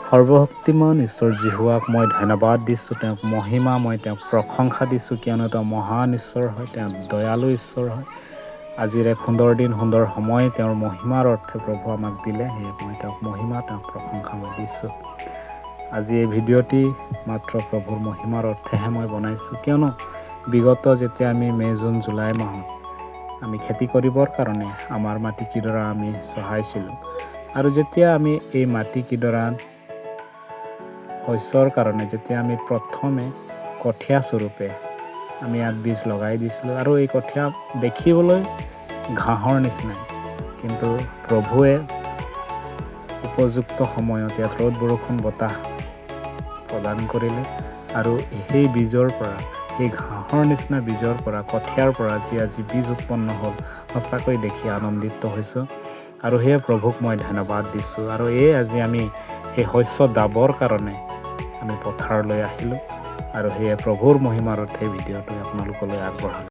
সৰ্বশক্তিমান ঈশ্বৰ যীশুৱাক মই ধন্যবাদ দিছোঁ, তেওঁক মহিমা, মই তেওঁক প্ৰশংসা দিছোঁ, কিয়নো তেওঁ মহান ঈশ্বৰ হয়, তেওঁ দয়ালু ঈশ্বৰ হয়। আজিৰ এক সুন্দৰ দিন, সুন্দৰ সময় তেওঁৰ মহিমাৰ অৰ্থে প্ৰভু আমাক দিলে, সেয়ে মই তেওঁক মহিমা, তেওঁক প্ৰশংসা মই দিছোঁ। আজি এই ভিডিঅ'টি মাত্ৰ প্ৰভুৰ মহিমাৰ অৰ্থেহে মই বনাইছোঁ, কিয়নো বিগত যেতিয়া আমি মে', জুন, জুলাই মাহত আমি খেতি কৰিবৰ কাৰণে আমাৰ মাটি কিডৰা আমি চহাইছিলোঁ, আৰু যেতিয়া আমি এই মাটি কিডৰা শস্যৰ কাৰণে যেতিয়া আমি প্ৰথমে কঠীয়া স্বৰূপে আমি ইয়াত বীজ লগাই দিছিলোঁ, আৰু এই কঠীয়া দেখিবলৈ ঘাঁহৰ নিচিনাই, কিন্তু প্ৰভুৱে উপযুক্ত সময়ত ইয়াত ৰ'দ বৰষুণ বতাহ প্ৰদান কৰিলে, আৰু সেই বীজৰ পৰা, সেই ঘাঁহৰ নিচিনা বীজৰ পৰা, কঠীয়াৰ পৰা যি আজি বীজ উৎপন্ন হ'ল, সঁচাকৈ দেখি আনন্দিত হৈছোঁ, আৰু সেয়ে প্ৰভুক মই ধন্যবাদ দিছোঁ। আৰু আজি আমি সেই শস্য দাবৰ কাৰণে আমি পথাৰলৈ আহিলোঁ, আৰু সেয়ে প্ৰভুৰ মহিমাৰ অৰ্থে ভিডিঅ'টো আপোনালোকলৈ আগবঢ়ালোঁ।